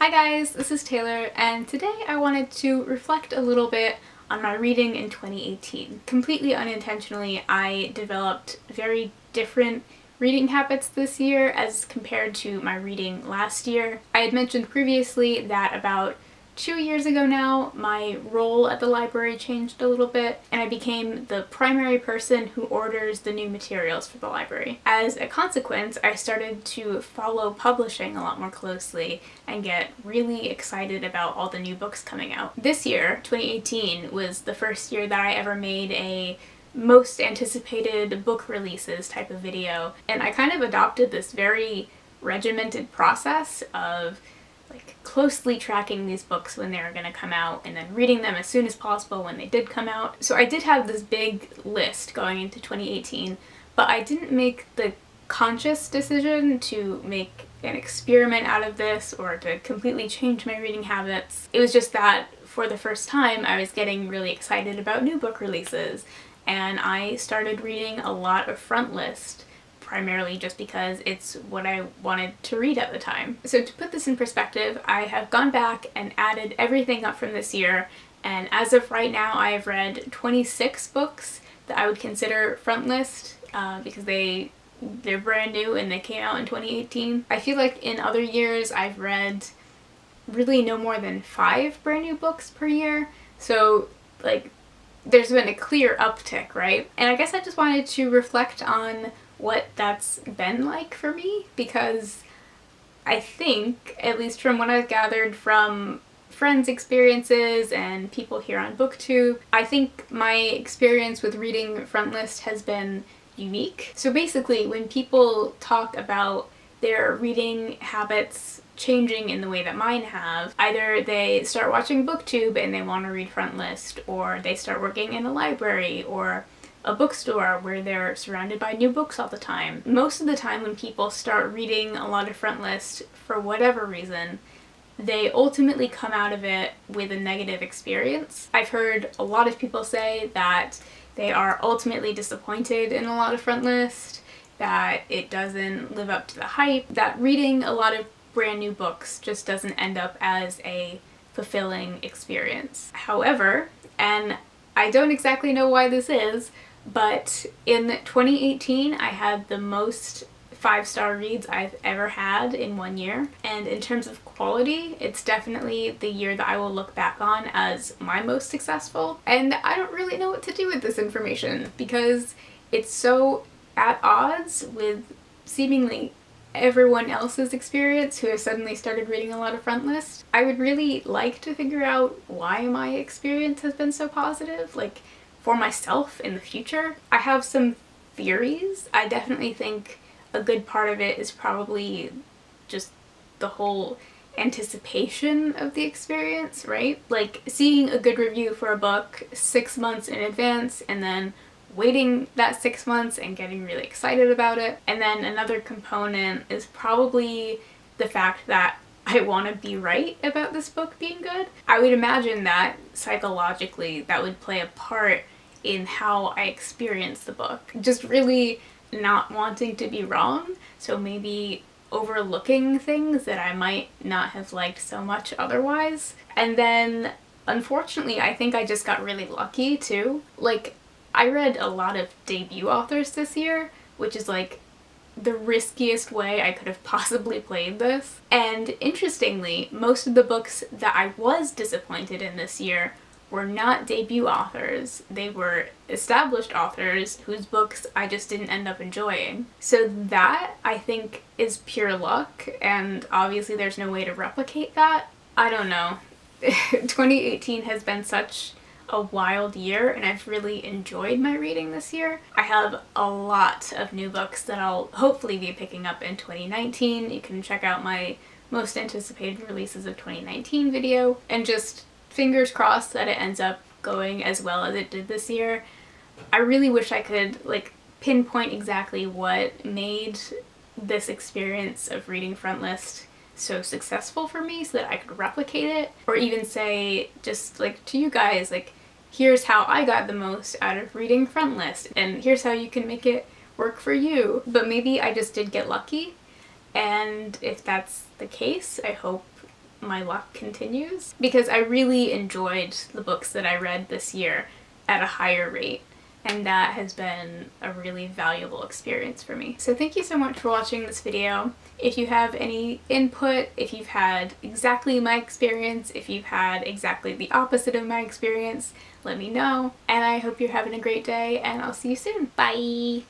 Hi guys, this is Taylor, and today I wanted to reflect a little bit on my reading in 2018. Completely unintentionally, I developed very different reading habits this year as compared to my reading last year. I had mentioned previously that about 2 years ago now, my role at the library changed a little bit, and I became the primary person who orders the new materials for the library. As a consequence, I started to follow publishing a lot more closely and get really excited about all the new books coming out. This year, 2018, was the first year that I ever made a most anticipated book releases type of video, and I kind of adopted this very regimented process of closely tracking these books when they were going to come out and then reading them as soon as possible when they did come out. So I did have this big list going into 2018, but I didn't make the conscious decision to make an experiment out of this or to completely change my reading habits. It was just that for the first time I was getting really excited about new book releases, and I started reading a lot of Frontlist, primarily just because it's what I wanted to read at the time. So to put this in perspective, I have gone back and added everything up from this year, and as of right now I have read 26 books that I would consider Frontlist because they're brand new and they came out in 2018. I feel like in other years I've read really no more than 5 brand new books per year, so there's been a clear uptick, right? And I guess I just wanted to reflect on what that's been like for me, because I think, at least from what I've gathered from friends' experiences and people here on BookTube, I think my experience with reading Frontlist has been unique. So basically, when people talk about their reading habits changing in the way that mine have, either they start watching BookTube and they want to read Frontlist, or they start working in a library or a bookstore where they're surrounded by new books all the time. Most of the time when people start reading a lot of Frontlist, for whatever reason, they ultimately come out of it with a negative experience. I've heard a lot of people say that they are ultimately disappointed in a lot of Frontlist, that it doesn't live up to the hype, that reading a lot of brand new books just doesn't end up as a fulfilling experience. However, and I don't exactly know why this is, but in 2018 I had the most 5-star reads I've ever had in 1 year, and in terms of quality, it's definitely the year that I will look back on as my most successful. And I don't really know what to do with this information because it's so at odds with seemingly everyone else's experience who has suddenly started reading a lot of Frontlist. I would really like to figure out why my experience has been so positive, for myself in the future. I have some theories. I definitely think a good part of it is probably just the whole anticipation of the experience, right? Seeing a good review for a book 6 months in advance and then waiting that 6 months and getting really excited about it. And then another component is probably the fact that I want to be right about this book being good. I would imagine that psychologically that would play a part in how I experience the book. Just really not wanting to be wrong, so maybe overlooking things that I might not have liked so much otherwise. And then, unfortunately, I think I just got really lucky too. I read a lot of debut authors this year, which is the riskiest way I could have possibly played this. And interestingly, most of the books that I was disappointed in this year were not debut authors. They were established authors whose books I just didn't end up enjoying. So that, I think, is pure luck, and obviously there's no way to replicate that. I don't know. 2018 has been such a wild year, and I've really enjoyed my reading this year. I have a lot of new books that I'll hopefully be picking up in 2019. You can check out my most anticipated releases of 2019 video, and just fingers crossed that it ends up going as well as it did this year. I really wish I could pinpoint exactly what made this experience of reading Frontlist so successful for me so that I could replicate it, or even say just to you guys, here's how I got the most out of reading Frontlist, and here's how you can make it work for you. But maybe I just did get lucky, and if that's the case, I hope my luck continues, because I really enjoyed the books that I read this year at a higher rate, and that has been a really valuable experience for me. So thank you so much for watching this video. If you have any input, if you've had exactly my experience, if you've had exactly the opposite of my experience, let me know. And I hope you're having a great day, and I'll see you soon. Bye!